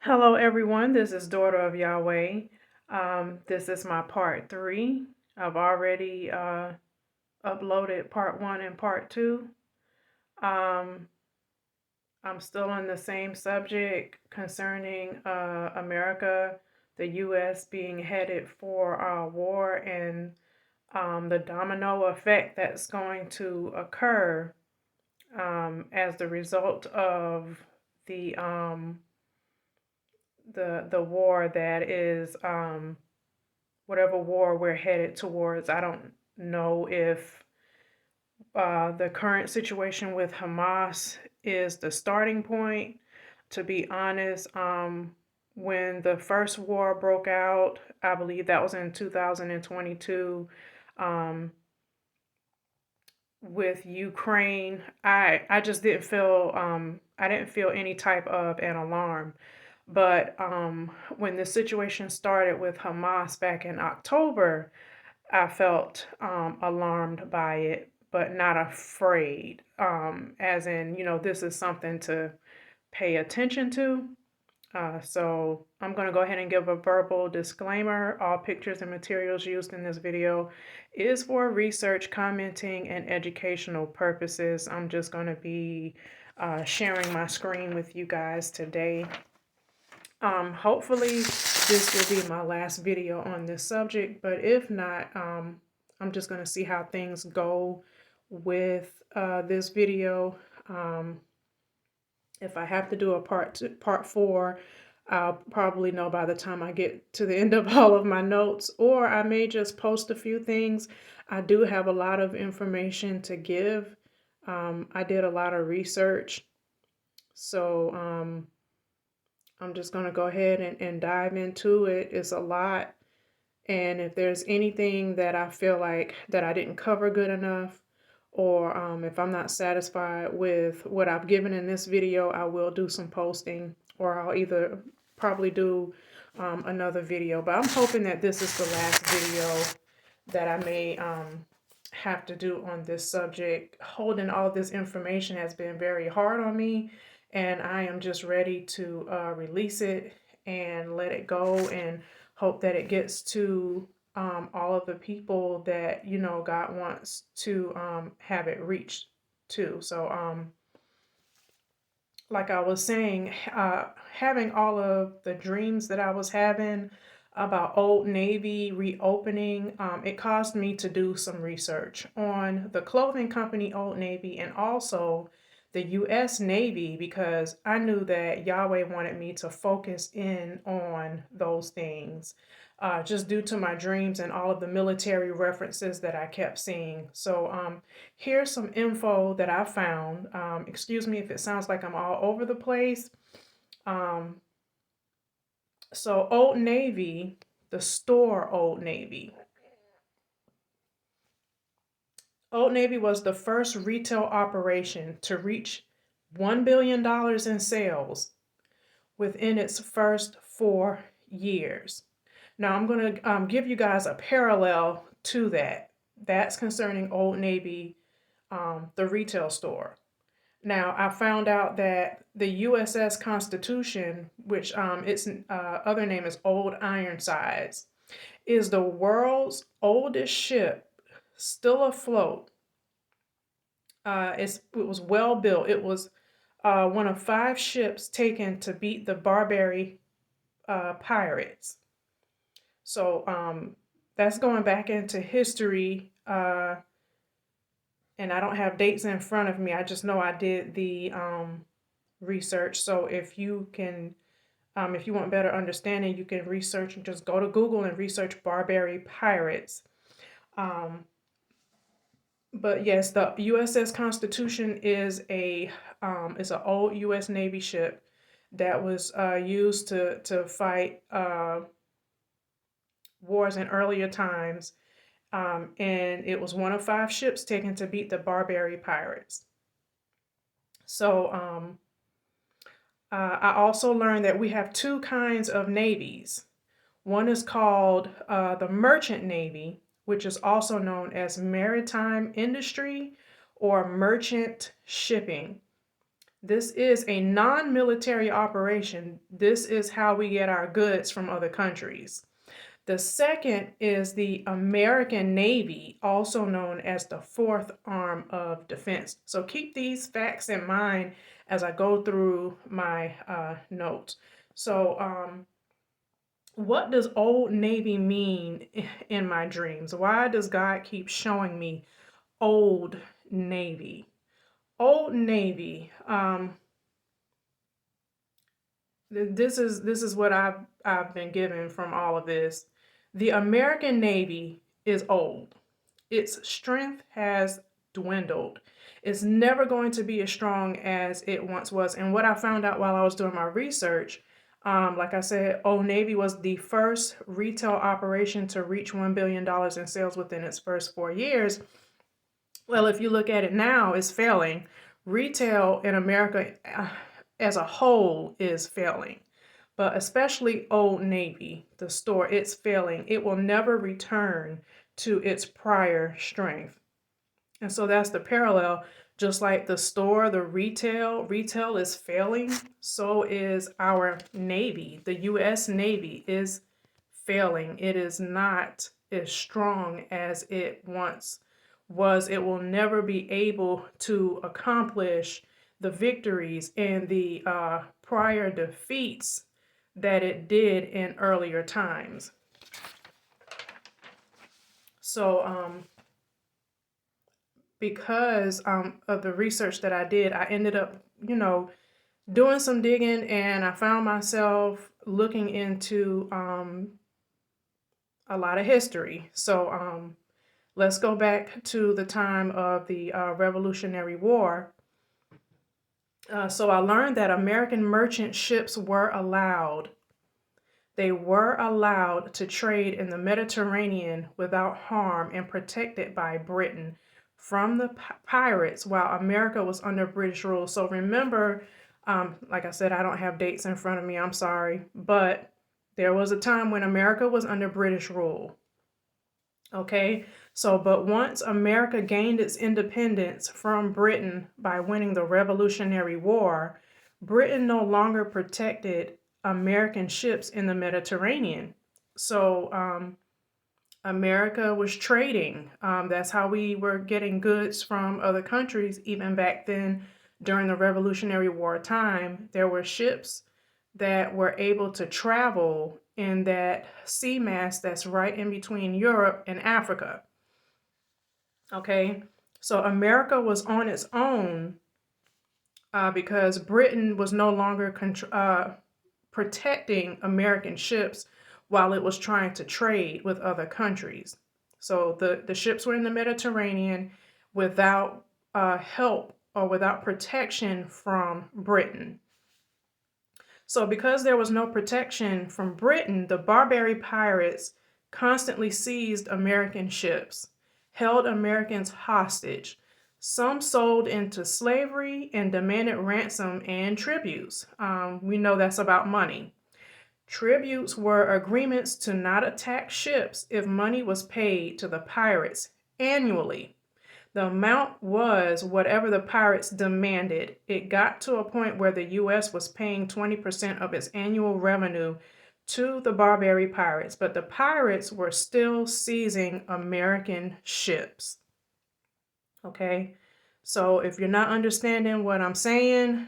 Hello, everyone. This is Daughter of Yahweh. This is my part three. I've already uploaded part one and part two. Um, I'm still on the same subject concerning America, the U.S. being headed for war and the domino effect that's going to occur as the result of the um, the war that is whatever war we're headed towards. I don't know if the current situation with Hamas is the starting point. To be honest, when the first war broke out, I believe that was in 2022, um, with Ukraine, I just didn't feel I didn't feel any type of an alarm. But when the situation started with Hamas back in October, I felt alarmed by it, but not afraid. As in, this is something to pay attention to. So I'm going to go ahead and give a verbal disclaimer. All pictures and materials used in this video is for research, commenting, and educational purposes. I'm just going to be sharing my screen with you guys today. Hopefully this will be my last video on this subject, but if not, I'm just going to see how things go with this video. If I have to do a part four, I'll probably know by the time I get to the end of all of my notes, or I may just post a few things. I do have a lot of information to give. I did a lot of research, so I'm just going to go ahead and dive into it. It's a lot. And if there's anything that I feel like that I didn't cover good enough, or if I'm not satisfied with what I've given in this video, I will do some posting, or I'll either probably do another video. But I'm hoping that this is the last video that I may have to do on this subject. Holding all this information has been very hard on me, and I am just ready to release it and let it go and hope that it gets to all of the people that, God wants to have it reach to. So, like I was saying, having all of the dreams that I was having about Old Navy reopening, it caused me to do some research on the clothing company Old Navy and also the U.S. Navy, because I knew that Yahweh wanted me to focus in on those things, just due to my dreams and all of the military references that I kept seeing. So here's some info that I found. Excuse me if it sounds like I'm all over the place. Um, so Old Navy, the store Old Navy. Old Navy was the first retail operation to reach $1 billion in sales within its first 4 years. Now I'm going to give you guys a parallel to that. That's concerning Old Navy, the retail store. Now, I found out that the USS Constitution, which its other name is Old Ironsides, is the world's oldest ship still afloat. It was well built. It was one of 5 ships taken to beat the Barbary pirates. So that's going back into history. And I don't have dates in front of me. I just know I did the research. So if you can, if you want better understanding, you can research and just go to Google and research Barbary pirates. But yes, the USS Constitution is an old U.S. Navy ship that was used to fight wars in earlier times. And it was one of 5 ships taken to beat the Barbary pirates. So I also learned that we have 2 kinds of navies. One is called the Merchant Navy, which is also known as maritime industry or merchant shipping. This is a non-military operation. This is how we get our goods from other countries. The second is the American Navy, also known as the fourth arm of defense. So keep these facts in mind as I go through my notes. So, what does Old Navy mean in my dreams? Why does God keep showing me Old Navy? Old Navy. This is what I've been given from all of this. The American Navy is old. Its strength has dwindled. It's never going to be as strong as it once was. And what I found out while I was doing my research, like I said, Old Navy was the first retail operation to reach $1 billion in sales within its first 4 years. Well, if you look at it now, it's failing. Retail in America as a whole is failing, but especially Old Navy, the store, it's failing. It will never return to its prior strength. And so that's the parallel. Just like the store, the retail is failing, so is our Navy. The U.S. Navy is failing. It is not as strong as it once was. It will never be able to accomplish the victories and the prior defeats that it did in earlier times. So, because of the research that I did, I ended up, doing some digging, and I found myself looking into a lot of history. So, let's go back to the time of the Revolutionary War. So I learned that American merchant ships were allowed. They were allowed to trade in the Mediterranean without harm and protected by Britain from the pirates while America was under British rule. So remember, like I said, I don't have dates in front of me, I'm sorry, but there was a time when America was under British rule. Okay, so but once America gained its independence from Britain by winning the Revolutionary War, Britain no longer protected American ships in the Mediterranean. So America was trading. That's how we were getting goods from other countries. Even back then, during the Revolutionary War time, there were ships that were able to travel in that sea mass that's right in between Europe and Africa. Okay, so America was on its own because Britain was no longer protecting American ships while it was trying to trade with other countries. So the ships were in the Mediterranean without help or without protection from Britain. So because there was no protection from Britain, the Barbary pirates constantly seized American ships, held Americans hostage. Some sold into slavery and demanded ransom and tributes. We know that's about money. Tributes were agreements to not attack ships if money was paid to the pirates annually. The amount was whatever the pirates demanded. It got to a point where the U.S. was paying 20% of its annual revenue to the Barbary pirates, but the pirates were still seizing American ships. Okay, so if you're not understanding what I'm saying,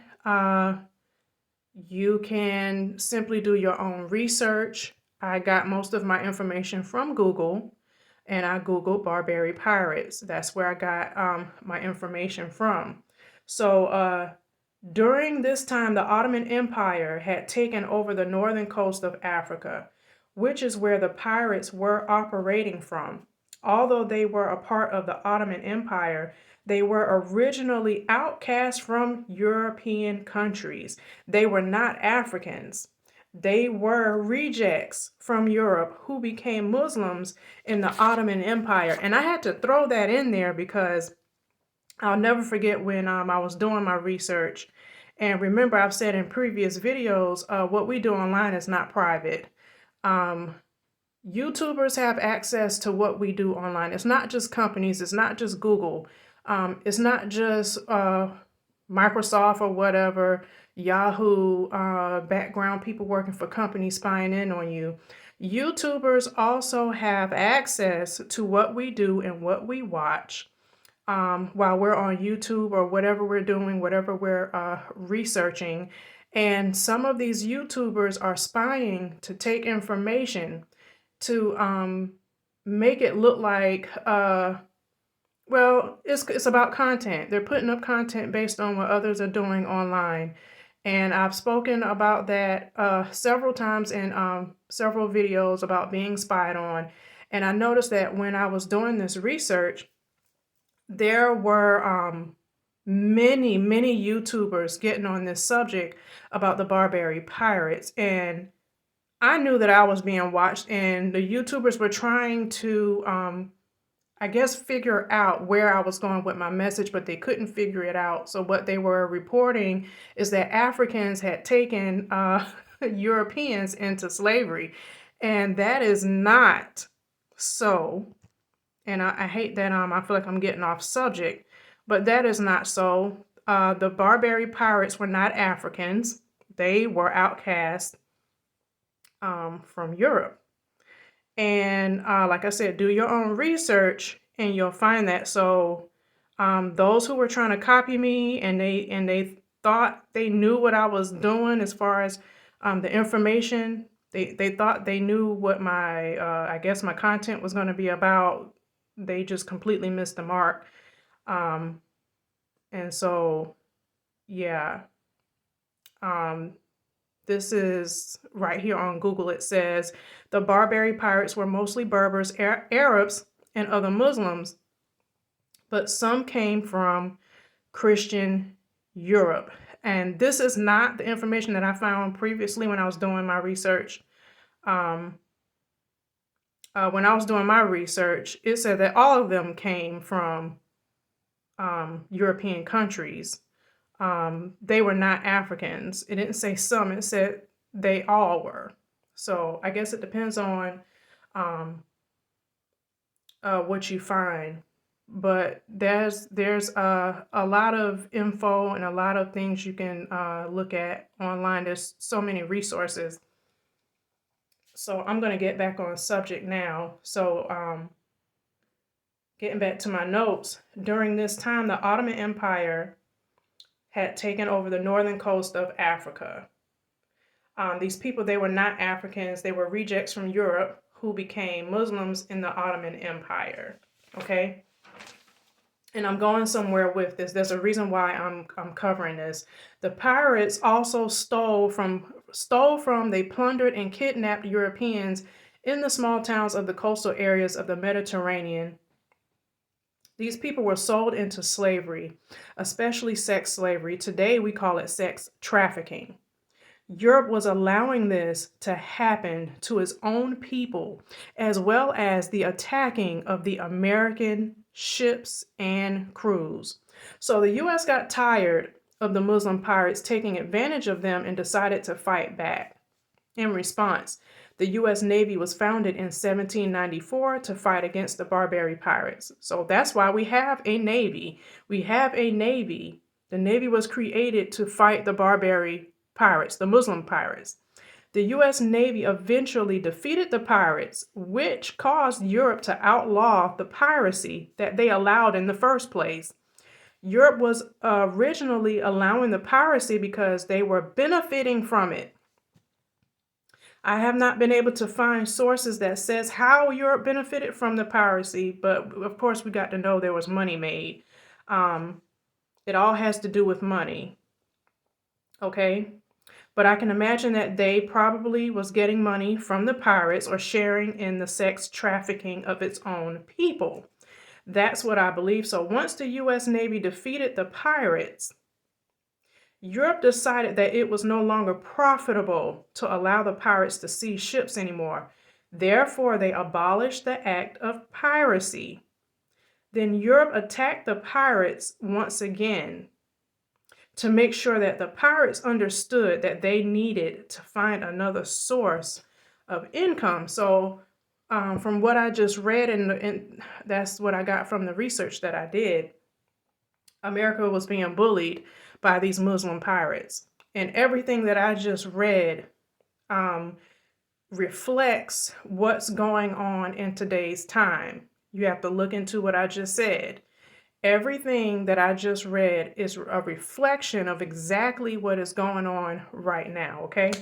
you can simply do your own research. I got most of my information from Google, and I Googled Barbary pirates. That's where I got my information from. So during this time, the Ottoman Empire had taken over the northern coast of Africa, which is where the pirates were operating from. Although they were a part of the Ottoman Empire, they were originally outcast from European countries. They were not Africans. They were rejects from Europe who became Muslims in the Ottoman Empire. And I had to throw that in there because I'll never forget when I was doing my research. And remember, I've said in previous videos, what we do online is not private. YouTubers have access to what we do online. It's not just companies. It's not just Google. It's not just Microsoft or whatever, Yahoo, background people working for companies spying in on you. YouTubers also have access to what we do and what we watch while we're on YouTube or whatever we're doing, whatever we're researching. And some of these YouTubers are spying to take information to make it look like well, it's about content. They're putting up content based on what others are doing online. And I've spoken about that several times in several videos about being spied on. And I noticed that when I was doing this research, there were many YouTubers getting on this subject about the Barbary pirates. And I knew that I was being watched, and the YouTubers were trying to I guess, figure out where I was going with my message, but they couldn't figure it out. So what they were reporting is that Africans had taken Europeans into slavery, and that is not so. And I hate that I feel like I'm getting off subject, but that is not so. The Barbary pirates were not Africans. They were outcast from Europe. And like I said, do your own research and you'll find that. So those who were trying to copy me and they thought they knew what I was doing as far as the information, they thought they knew what my I guess my content was going to be about. They just completely missed the mark. And so yeah. This is right here on Google. It says the Barbary pirates were mostly Berbers, Arabs, and other Muslims, but some came from Christian Europe. And this is not the information that I found previously when I was doing my research. When I was doing my research, it said that all of them came from European countries. They were not Africans. It didn't say some, it said they all were. So I guess it depends on what you find. But there's a lot of info and a lot of things you can look at online. There's so many resources. So I'm going to get back on subject now. So getting back to my notes, during this time, the Ottoman Empire had taken over the northern coast of Africa. These people, they were not Africans. They were rejects from Europe who became Muslims in the Ottoman Empire. Okay? And I'm going somewhere with this. There's a reason why I'm covering this. The pirates also stole from, they plundered and kidnapped Europeans in the small towns of the coastal areas of the Mediterranean. These people were sold into slavery, especially sex slavery. Today we call it sex trafficking. Europe was allowing this to happen to its own people, as well as the attacking of the American ships and crews. So the U.S. got tired of the Muslim pirates taking advantage of them and decided to fight back. In response, the U.S. Navy was founded in 1794 to fight against the Barbary pirates. So that's why we have a Navy. We have a Navy. The Navy was created to fight the Barbary pirates, the Muslim pirates. The U.S. Navy eventually defeated the pirates, which caused Europe to outlaw the piracy that they allowed in the first place. Europe was originally allowing the piracy because they were benefiting from it. I have not been able to find sources that says how Europe benefited from the piracy, but of course we got to know there was money made. It all has to do with money. Okay? But I can imagine that they probably was getting money from the pirates or sharing in the sex trafficking of its own people. That's what I believe. So once the U.S. Navy defeated the pirates, Europe decided that it was no longer profitable to allow the pirates to seize ships anymore. Therefore, they abolished the act of piracy. Then Europe attacked the pirates once again to make sure that the pirates understood that they needed to find another source of income. So from what I just read, and that's what I got from the research that I did, America was being bullied by these Muslim pirates. And everything that I just read reflects what's going on in today's time. You have to look into what I just said. Everything that I just read is a reflection of exactly what is going on right now, okay?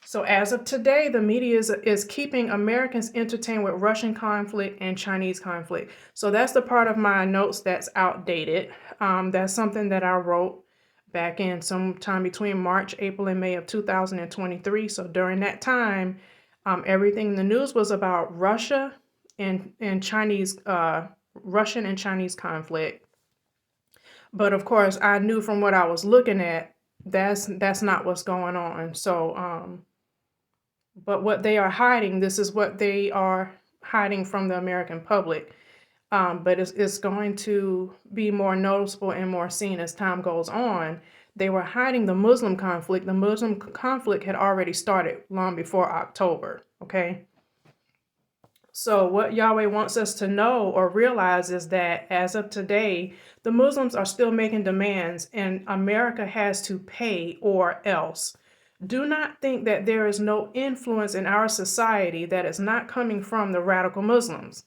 So as of today, the media is keeping Americans entertained with Russian conflict and Chinese conflict. So that's the part of my notes that's outdated. That's something that I wrote back in sometime between March, April, and May of 2023. So during that time, everything in the news was about Russia and Chinese, Russian and Chinese conflict. But of course, I knew from what I was looking at, that's not what's going on. So, but what they are hiding, this is what they are hiding from the American public. But it's going to be more noticeable and more seen as time goes on. They were hiding the Muslim conflict. The Muslim conflict had already started long before October, okay? So what Yahweh wants us to know or realize is that as of today, the Muslims are still making demands and America has to pay or else. Do not think that there is no influence in our society that is not coming from the radical Muslims,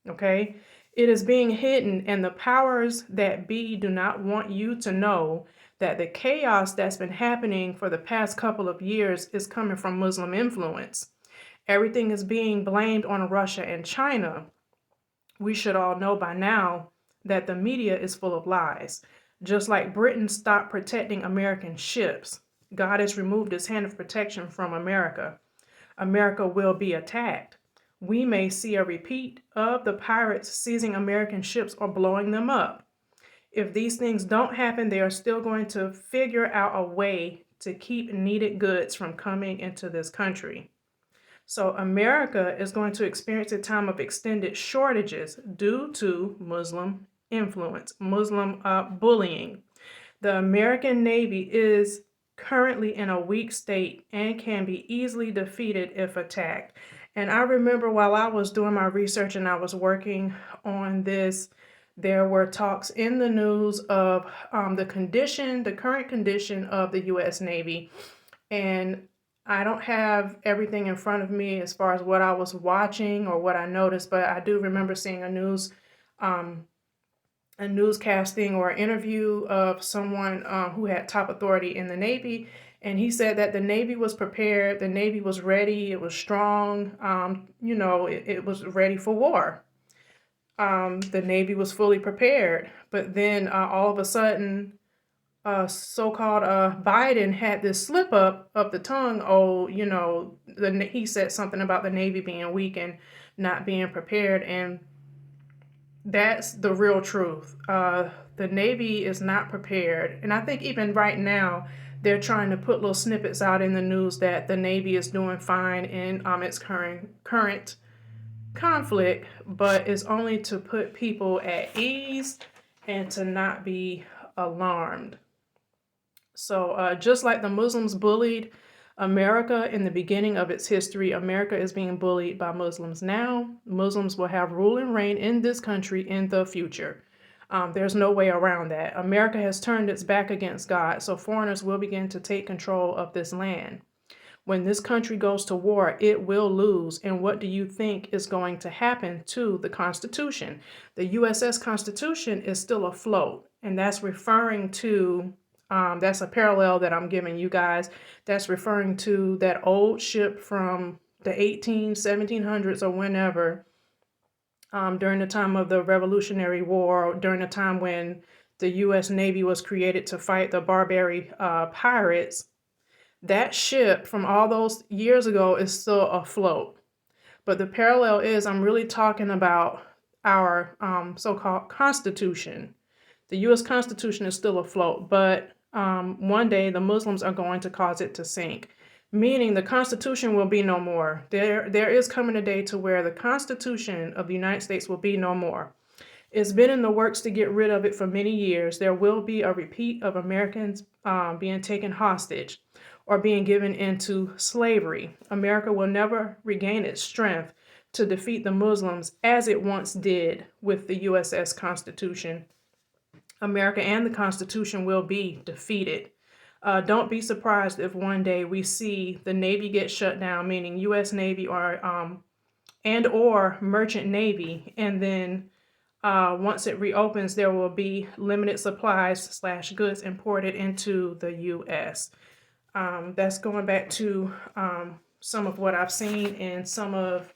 okay? It is being hidden, and the powers that be do not want you to know that the chaos that's been happening for the past couple of years is coming from Muslim influence. Everything is being blamed on Russia and China. We should all know by now that the media is full of lies. Just like Britain stopped protecting American ships, God has removed his hand of protection from America. America will be attacked. We may see a repeat of the pirates seizing American ships or blowing them up. If these things don't happen, they are still going to figure out a way to keep needed goods from coming into this country. So America is going to experience a time of extended shortages due to Muslim influence, Muslim bullying. The American Navy is currently in a weak state and can be easily defeated if attacked. And I remember while I was doing my research and I was working on this, there were talks in the news of the current condition of the U.S. Navy. And I don't have everything in front of me as far as what I was watching or what I noticed, but I do remember seeing a newscasting or interview of someone who had top authority in the Navy, and he said that the Navy was prepared, the Navy was ready, it was strong, it was ready for war. The Navy was fully prepared, but then all of a sudden, so-called Biden had this slip up of the tongue. Oh, he said something about the Navy being weak and not being prepared, and that's the real truth. The Navy is not prepared, and I think even right now they're trying to put little snippets out in the news that the Navy is doing fine in its current conflict, but it's only to put people at ease and to not be alarmed. So just like the Muslims bullied America in the beginning of its history, America is being bullied by Muslims now. Muslims will have rule and reign in this country in the future. There's no way around that. America has turned its back against God, so foreigners will begin to take control of this land. When this country goes to war, it will lose. And what do you think is going to happen to the Constitution? The USS Constitution is still afloat, and that's referring to that's a parallel that I'm giving you guys. That's referring to that old ship from the 1700s or whenever, during the time of the Revolutionary War, during the time when the U.S. Navy was created to fight the Barbary pirates. That ship from all those years ago is still afloat. But the parallel is I'm really talking about our so-called Constitution. The U.S. Constitution is still afloat, but one day the Muslims are going to cause it to sink, meaning the Constitution will be no more. There is coming a day to where the Constitution of the United States will be no more. It's been in the works to get rid of it for many years. There will be a repeat of Americans being taken hostage or being given into slavery. America will never regain its strength to defeat the Muslims as it once did with the USS Constitution. America and the Constitution will be defeated. Don't be surprised if one day we see the Navy get shut down, meaning U.S. Navy or merchant Navy, and then once it reopens, there will be limited supplies slash goods imported into the U.S. That's going back to some of what I've seen in some of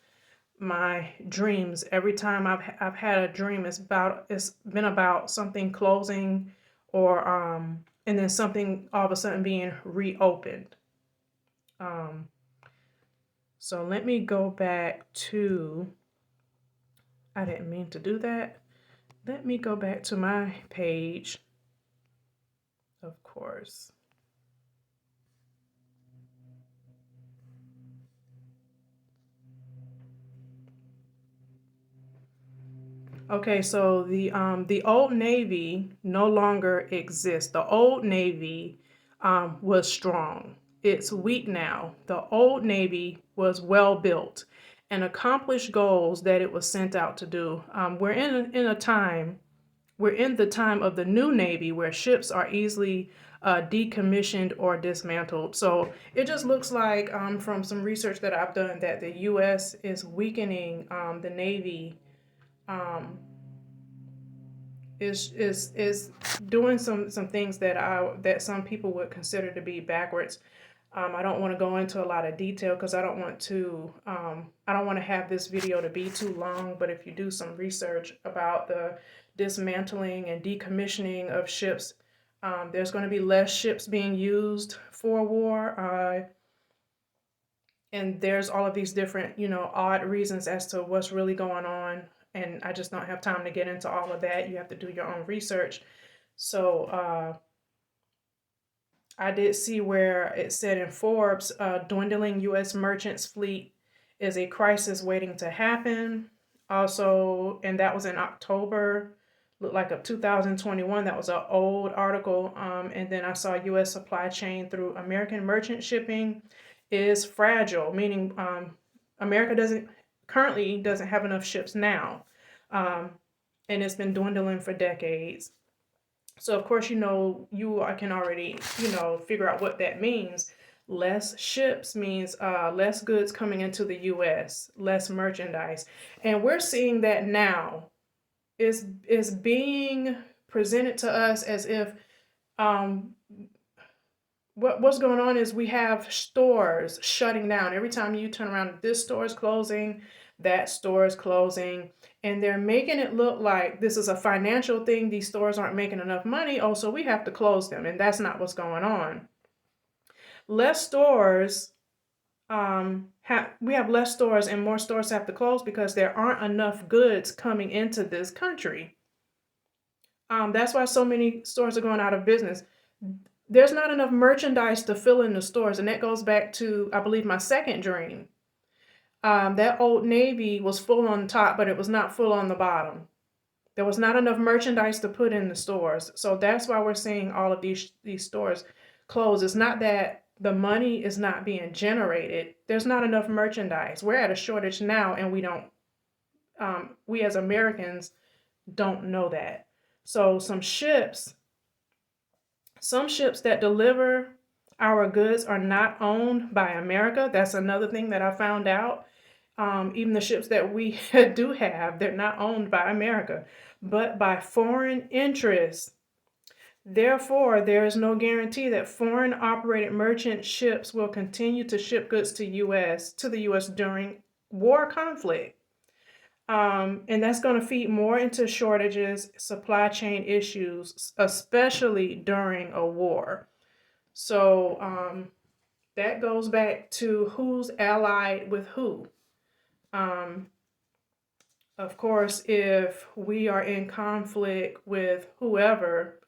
my dreams. Every time I've had a dream, it's been about something closing, or and then something all of a sudden being reopened. Um, so let me go back to. I didn't mean to do that. Let me go back to my page. Of course. Okay, so the old Navy no longer exists. The old Navy was strong. It's weak now. The old Navy was well built and accomplished goals that it was sent out to do. We're in the time of the new Navy where ships are easily decommissioned or dismantled. So it just looks like, from some research that I've done, that the U.S. is weakening the Navy. Um, is doing some things that some people would consider to be backwards. I don't want to go into a lot of detail because I don't want to have this video to be too long. But if you do some research about the dismantling and decommissioning of ships, there's going to be less ships being used for war. And there's all of these different, odd reasons as to what's really going on. And I just don't have time to get into all of that. You have to do your own research. So I did see where it said in Forbes, dwindling U.S. merchants fleet is a crisis waiting to happen. Also, and that was in October, looked like of 2021. That was an old article. And then I saw U.S. supply chain through American merchant shipping is fragile, meaning America currently doesn't have enough ships now, and it's been dwindling for decades. So of course, can already figure out what that means. Less ships means less goods coming into the U.S., less merchandise, and we're seeing that now. Is being presented to us as if what's going on is we have stores shutting down. Every time you turn around, this store is closing, that store is closing, and they're making it look like this is a financial thing. These stores aren't making enough money. Oh, so we have to close them, and that's not what's going on. Less stores, we have less stores, and more stores have to close because there aren't enough goods coming into this country. That's why so many stores are going out of business. There's not enough merchandise to fill in the stores. And that goes back to, I believe, my second dream. That Old Navy was full on top, but it was not full on the bottom. There was not enough merchandise to put in the stores. So that's why we're seeing all of these stores close. It's not that the money is not being generated. There's not enough merchandise. We're at a shortage now, and we as Americans don't know that. So some ships that deliver our goods are not owned by America. That's another thing that I found out. Even the ships that we do have, they're not owned by America, but by foreign interests. Therefore, there is no guarantee that foreign operated merchant ships will continue to ship goods to the U.S. during war conflict. And that's going to feed more into shortages, supply chain issues, especially during a war. So that goes back to who's allied with who. Of course, if we are in conflict with whoever,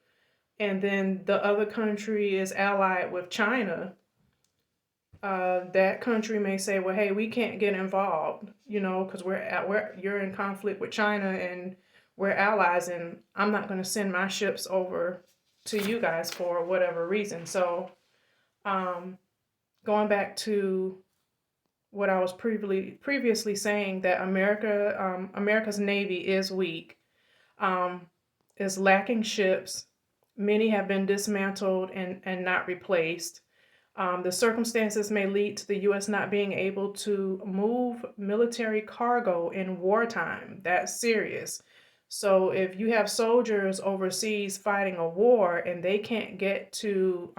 and then the other country is allied with China, that country may say, well, hey, we can't get involved, because you're in conflict with China and we're allies, and I'm not going to send my ships over to you guys for whatever reason. So going back to what I was previously saying, that America's Navy is weak. is lacking ships. Many have been dismantled and not replaced. The circumstances may lead to the U.S. not being able to move military cargo in wartime. That's serious. So if you have soldiers overseas fighting a war and they can't get to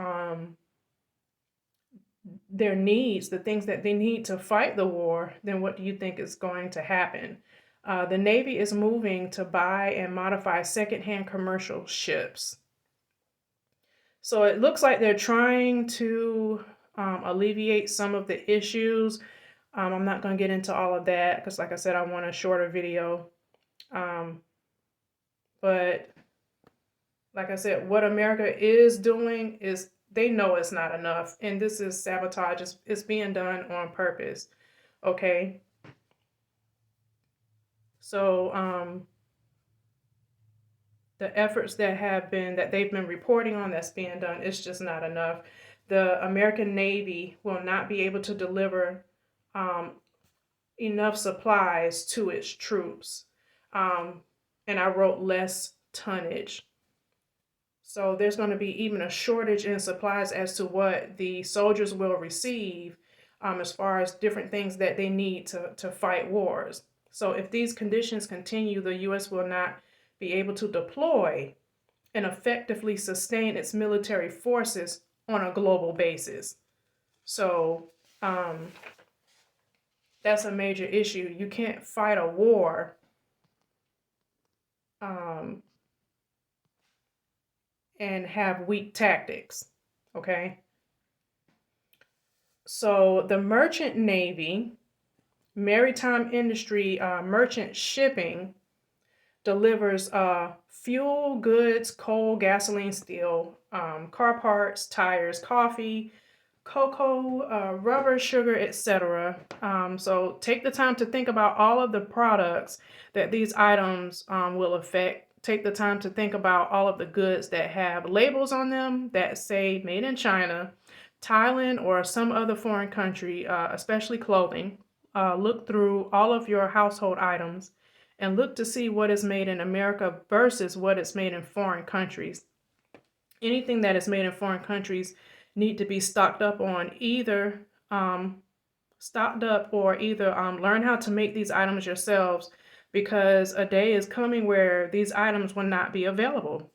their needs, the things that they need to fight the war, then what do you think is going to happen? The Navy is moving to buy and modify secondhand commercial ships. So it looks like they're trying to alleviate some of the issues. I'm not going to get into all of that because, like I said, I want a shorter video. But like I said, what America is doing is they know it's not enough. And this is sabotage. It's being done on purpose. Okay. So the efforts that they've been reporting on that's being done, it's just not enough. The American Navy will not be able to deliver enough supplies to its troops. And I wrote less tonnage. So there's going to be even a shortage in supplies as to what the soldiers will receive as far as different things that they need to fight wars. So if these conditions continue, the U.S. will not be able to deploy and effectively sustain its military forces on a global basis. So that's a major issue. You can't fight a war and have weak tactics, okay? So the merchant navy, maritime industry, merchant shipping delivers fuel, goods, coal, gasoline, steel, car parts, tires, coffee, cocoa, rubber, sugar, etc. So take the time to think about all of the products that these items will affect. Take the time to think about all of the goods that have labels on them that say made in China, Thailand, or some other foreign country, especially clothing. Look through all of your household items and look to see what is made in America versus what is made in foreign countries. Anything that is made in foreign countries need to be stocked up or either learn how to make these items yourselves, because a day is coming where these items will not be available.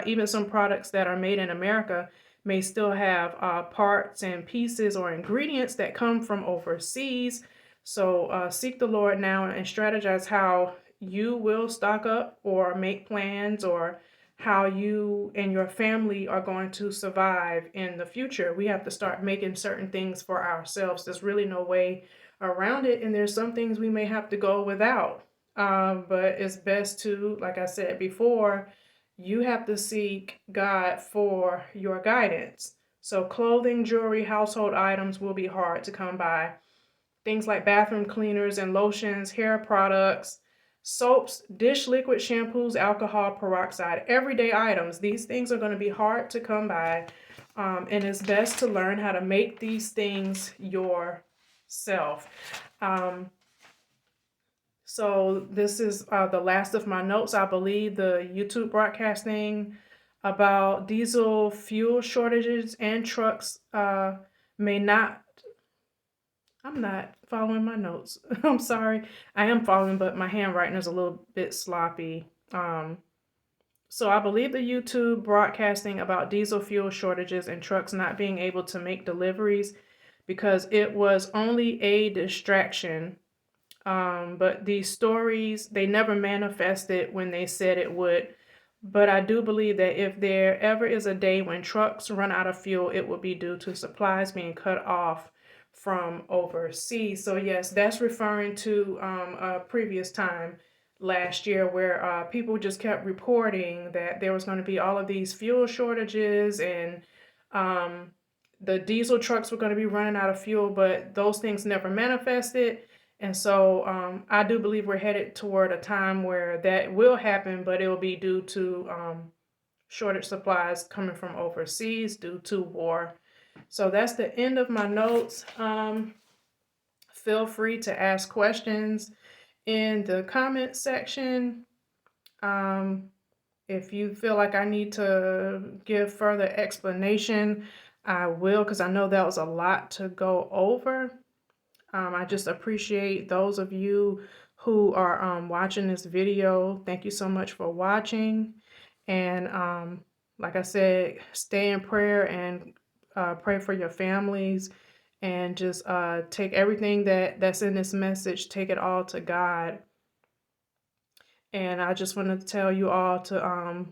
Even some products that are made in America may still have parts and pieces or ingredients that come from overseas. So seek the Lord now and strategize how you will stock up or make plans, or how you and your family are going to survive in the future. We have to start making certain things for ourselves. There's really no way around it, and there's some things we may have to go without. But it's best to, like I said before, you have to seek God for your guidance. So clothing, jewelry, household items will be hard to come by. Things like bathroom cleaners and lotions, hair products, soaps, dish liquid, shampoos, alcohol, peroxide, everyday items. These things are going to be hard to come by. And it's best to learn how to make these things yourself. So this is the last of my notes. I believe the YouTube broadcasting about diesel fuel shortages and trucks may not. I'm not following my notes. I'm sorry. I am following, but my handwriting is a little bit sloppy. So I believe the YouTube broadcasting about diesel fuel shortages and trucks not being able to make deliveries because it was only a distraction. But these stories, they never manifested when they said it would. But I do believe that if there ever is a day when trucks run out of fuel, it will be due to supplies being cut off from overseas. So yes, that's referring to a previous time last year where people just kept reporting that there was going to be all of these fuel shortages, and the diesel trucks were going to be running out of fuel, but those things never manifested. And so I do believe we're headed toward a time where that will happen, but it will be due to shortage supplies coming from overseas due to war. So that's the end of my notes. Feel free to ask questions in the comment section. If you feel like I need to give further explanation, I will, because I know that was a lot to go over. I just appreciate those of you who are watching this video. Thank you so much for watching. And like I said, stay in prayer and pray for your families, and just take everything that's in this message, take it all to God. And I just want to tell you all to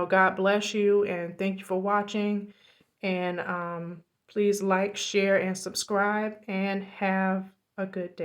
God bless you, and thank you for watching. And please like, share, and subscribe, and have a good day.